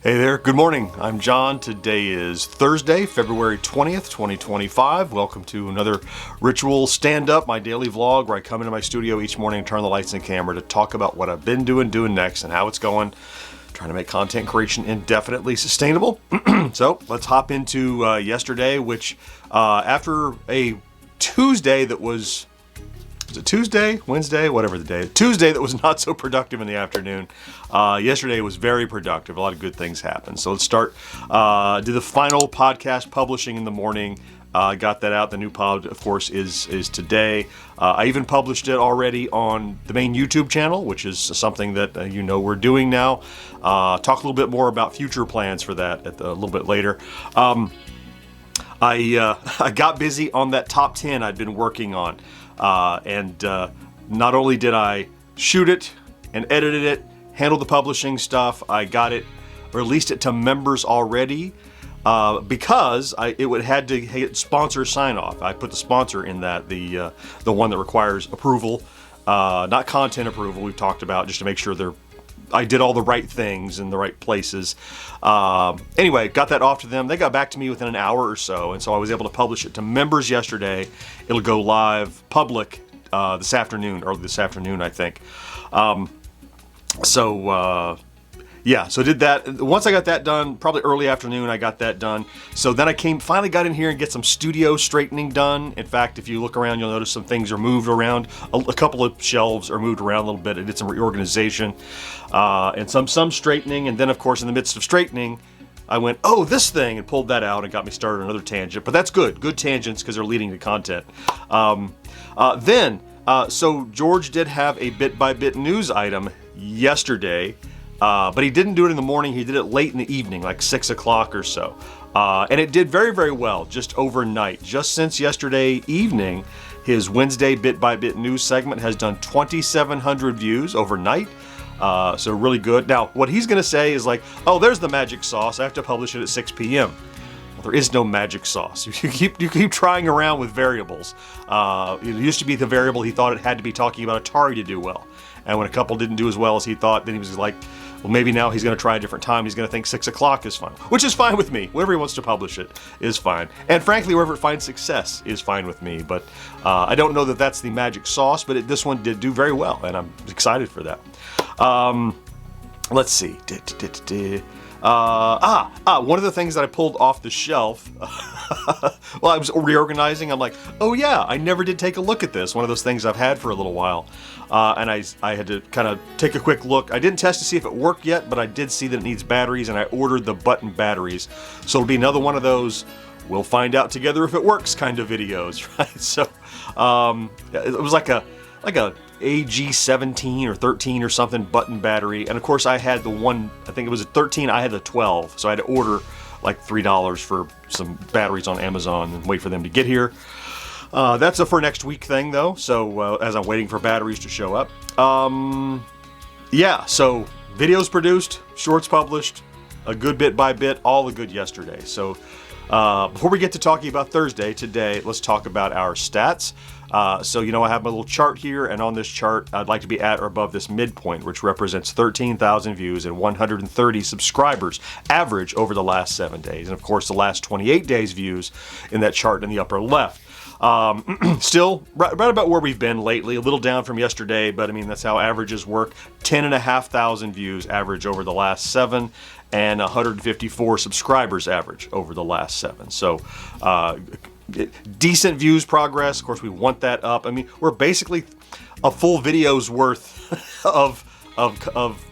Hey there, good morning. I'm John. Today is Thursday, February 20th, 2025. Welcome to another Ritual Stand-Up, my daily vlog where I come into my studio each morning and turn the lights and camera to talk about what I've been doing next, and how it's going. Trying to make content creation indefinitely sustainable. So let's hop into yesterday, which after a Tuesday that was it Tuesday, Wednesday, whatever the day, Tuesday that was not so productive in the afternoon. Yesterday was very productive. A lot of good things happened. So let's start, do the final podcast publishing in the morning. Got that out. The new pod, of course, is today. I even published it already on the main YouTube channel, which is something that we're doing now. Talk a little bit more about future plans for that a little bit later. I got busy on that top 10 I'd been working on. And not only did I shoot it and edited it, handle the publishing stuff, I got it, released it to members already, because it had to hit sponsor sign off. I put the sponsor in that, the one that requires approval, not content approval we've talked about, just to make sure I did all the right things in the right places. Anyway, got that off to them. They got back to me within an hour or so, and so I was able to publish it to members yesterday. It'll go live public this afternoon, I think. So did that. Once I got that done, probably early afternoon, I got that done. So then I finally got in here and get some studio straightening done. In fact, if you look around, you'll notice some things are moved around. A couple of shelves are moved around a little bit. I did some reorganization and some straightening. And then, of course, in the midst of straightening, I went, oh, this thing, and pulled that out and got me started on another tangent. But that's good. Good tangents because they're leading to content. So George did have a bit-by-bit news item yesterday. But he didn't do it in the morning. He did it late in the evening, like 6 o'clock or so. And it did very, very well just overnight. Just since yesterday evening, his Wednesday bit-by-bit news segment has done 2,700 views overnight. So really good. Now, what he's going to say is like, oh, there's the magic sauce. I have to publish it at 6 p.m. Well, there is no magic sauce. You keep trying around with variables. It used to be the variable he thought it had to be talking about Atari to do well. And when a couple didn't do as well as he thought, then he was like, well, maybe now he's going to try a different time. He's going to think 6 o'clock is fine, which is fine with me. Wherever he wants to publish it is fine. And frankly, wherever it finds success is fine with me. But I don't know that that's the magic sauce, but this one did do very well, and I'm excited for that. Let's see. One of the things that I pulled off the shelf while I was reorganizing, I'm like, oh yeah, I never did take a look at this. One of those things I've had for a little while. And I had to kind of take a quick look. I didn't test to see if it worked yet, but I did see that it needs batteries, and I ordered the button batteries. So it'll be another one of those, we'll find out together if it works kind of videos, right? So it was like a AG17 or 13 or something button battery. And of course I had the one, I think it was a 13, I had the 12. So I had to order like $3 for some batteries on Amazon and wait for them to get here. That's a for next week thing though. So as I'm waiting for batteries to show up. So videos produced, shorts published, a good bit by bit, all the good yesterday. So before we get to talking about Thursday today, let's talk about our stats. I have my little chart here, and on this chart, I'd like to be at or above this midpoint, which represents 13,000 views and 130 subscribers average over the last 7 days. And of course, the last 28 days views in that chart in the upper left. Still right about where we've been lately, a little down from yesterday, but I mean, that's how averages work. 10,500 views average over the last 7, and 154 subscribers average over the last 7. So, decent views progress. Of course, we want that up. I mean, we're basically a full video's worth of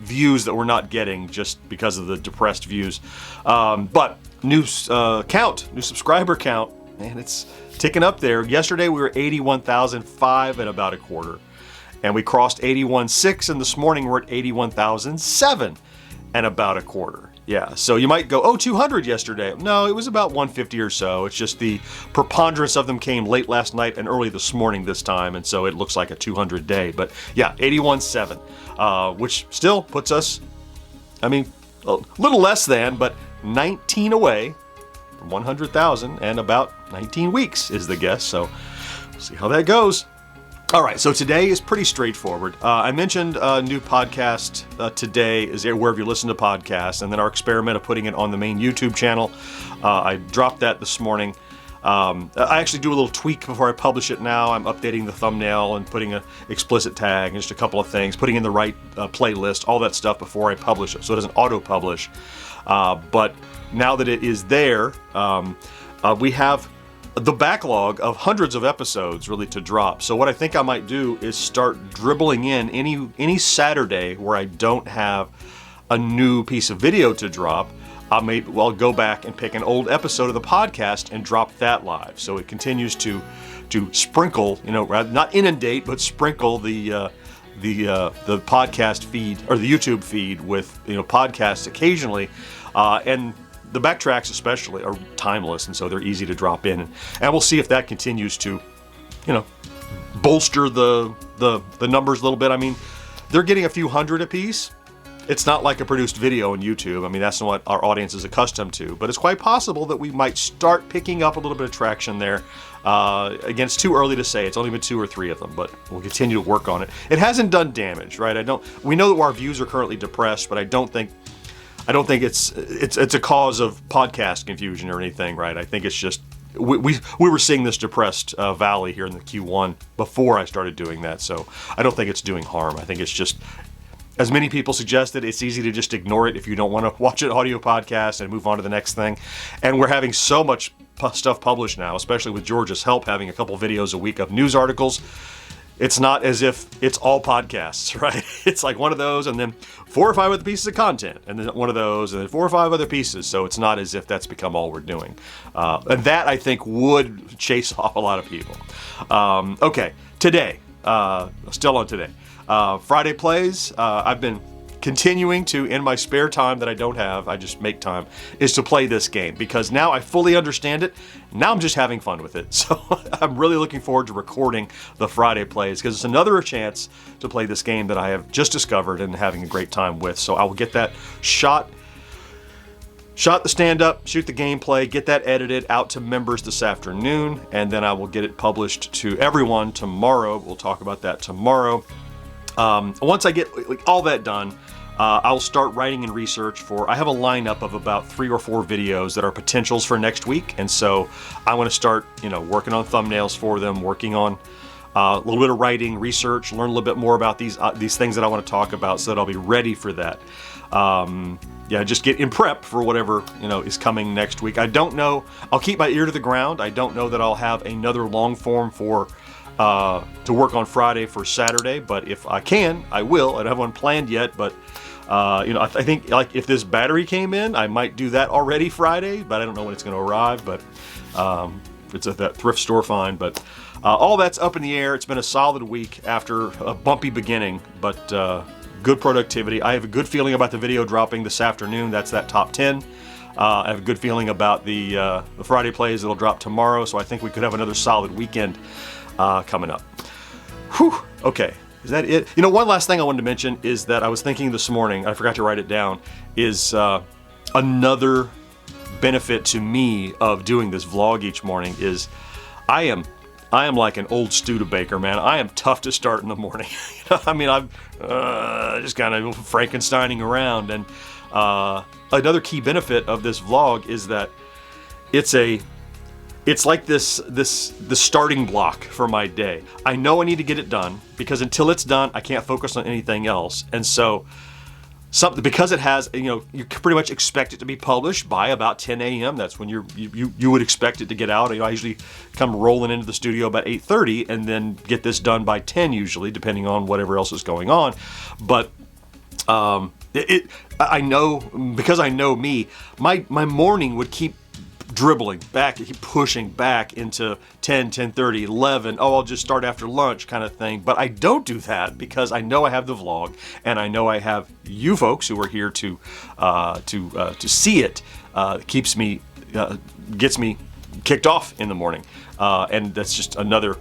views that we're not getting just because of the depressed views. But new subscriber count, man, it's ticking up there. Yesterday we were 81,005 and about a quarter, and we crossed 81.6, and this morning we're at 81,007 and about a quarter. Yeah, so you might go, oh, 200 yesterday. No, it was about 150 or so. It's just the preponderance of them came late last night and early this morning this time, and so it looks like a 200 day. But yeah, 81.7, which still puts us, I mean, a little less than, but 19 away from 100,000, and about 19 weeks is the guess. So we'll see how that goes. All right, so today is pretty straightforward. I mentioned a new podcast today is wherever you listen to podcasts, and then our experiment of putting it on the main YouTube channel. I dropped that this morning. I actually do a little tweak before I publish it now. I'm updating the thumbnail and putting an explicit tag and just a couple of things, putting in the right playlist, all that stuff before I publish it, so it doesn't auto-publish. But now that it is there, we have the backlog of hundreds of episodes really to drop. So what I think I might do is start dribbling in any Saturday where I don't have a new piece of video to drop. I'll go back and pick an old episode of the podcast and drop that live. So it continues to sprinkle, not inundate, but sprinkle the podcast feed or the YouTube feed with podcasts occasionally, and the backtracks especially are timeless, and so they're easy to drop in, and we'll see if that continues to, bolster the numbers a little bit. I mean, they're getting a few hundred apiece. It's not like a produced video on YouTube. I mean, that's not what our audience is accustomed to, but it's quite possible that we might start picking up a little bit of traction there. Again, it's too early to say. It's only been 2 or 3 of them, but we'll continue to work on it. It hasn't done damage, right? We know that our views are currently depressed, but I don't think it's a cause of podcast confusion or anything, right? I think it's just we were seeing this depressed valley here in the Q1 before I started doing that, so I don't think it's doing harm. I think it's just, as many people suggested, it's easy to just ignore it if you don't want to watch an audio podcast and move on to the next thing. And we're having so much stuff published now, especially with George's help, having a couple videos a week of news articles. It's not as if it's all podcasts, right? It's like one of those and then 4 or 5 other pieces of content, and then one of those and then 4 or 5 other pieces. So it's not as if that's become all we're doing. And that, I think, would chase off a lot of people. Okay, today, still on today. Friday plays, I've been continuing to, in my spare time that I don't have, I just make time, is to play this game, because now I fully understand it. Now I'm just having fun with it. So I'm really looking forward to recording the Friday plays, because it's another chance to play this game that I have just discovered and having a great time with. So I will get that shot the stand-up, shoot the gameplay, get that edited out to members this afternoon, and then I will get it published to everyone tomorrow. We'll talk about that tomorrow. Once I get all that done, I'll start writing and research I have a lineup of about 3 or 4 videos that are potentials for next week. And so I want to start, working on thumbnails for them, working on a little bit of writing, research, learn a little bit more about these things that I want to talk about, so that I'll be ready for that. Just get in prep for whatever, is coming next week. I don't know. I'll keep my ear to the ground. I don't know that I'll have another long form to work on Friday for Saturday, but if I can, I will. I don't have one planned yet, but I think like if this battery came in, I might do that already Friday, but I don't know when it's going to arrive. But it's at that thrift store find. But all that's up in the air. It's been a solid week after a bumpy beginning, but good productivity. I have a good feeling about the video dropping this afternoon. That's that top 10. I have a good feeling about the Friday plays that'll drop tomorrow. So I think we could have another solid weekend coming up. Whew. Okay. Is that it? One last thing I wanted to mention is that I was thinking this morning, I forgot to write it down, is another benefit to me of doing this vlog each morning is I am like an old Studebaker, man. I am tough to start in the morning. I mean, I'm just kind of Frankensteining around. And another key benefit of this vlog is that it's like the starting block for my day. I know I need to get it done, because until it's done, I can't focus on anything else. And so because it has, you pretty much expect it to be published by about 10 a.m. That's when you would expect it to get out. I usually come rolling into the studio about 8:30 and then get this done by 10 usually, depending on whatever else is going on. But I know, because I know me, my morning would keep dribbling back, keep pushing back into 10, 10:30, 11. Oh, I'll just start after lunch kind of thing. But I don't do that, because I know I have the vlog, and I know I have you folks who are here to see it. Gets me kicked off in the morning, and that's just another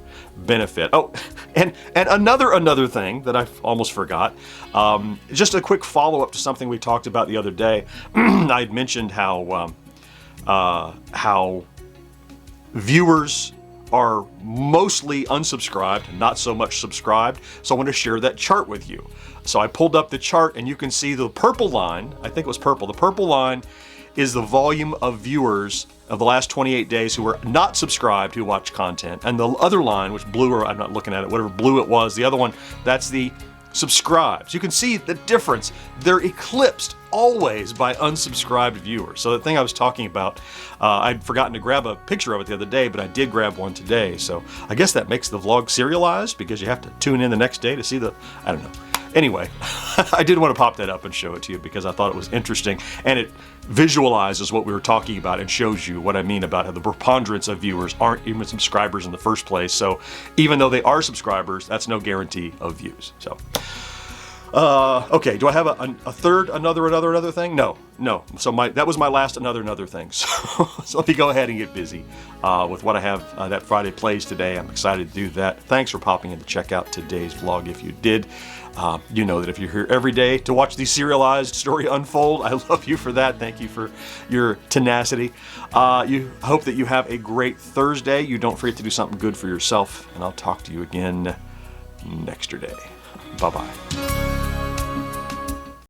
benefit. Oh, and another thing that I almost forgot. Just a quick follow up to something we talked about the other day. I had mentioned how viewers are mostly unsubscribed, not so much subscribed. So I want to share that chart with you. So I pulled up the chart and you can see the purple line. I think it was purple. The purple line is the volume of viewers of the last 28 days who were not subscribed who watch content. And the other line, which blue, or I'm not looking at it, whatever blue it was, the other one, that's the subscribes. You can see the difference. They're eclipsed always by unsubscribed viewers. So the thing I was talking about, I'd forgotten to grab a picture of it the other day, but I did grab one today. So I guess that makes the vlog serialized because you have to tune in the next day to see the, I don't know. Anyway, I did want to pop that up and show it to you because I thought it was interesting, and it visualizes what we were talking about and shows you what I mean about how the preponderance of viewers aren't even subscribers in the first place. So even though they are subscribers, that's no guarantee of views. So okay, do I have a third another thing? No. So that was my last another thing. So let me go ahead and get busy with what I have that Friday plays today. I'm excited to do that. Thanks for popping in to check out today's vlog. If you did, you know that if you're here every day to watch the serialized story unfold, I love you for that. Thank you for your tenacity. You hope that you have a great Thursday. You don't forget to do something good for yourself, and I'll talk to you again next day. Bye-bye.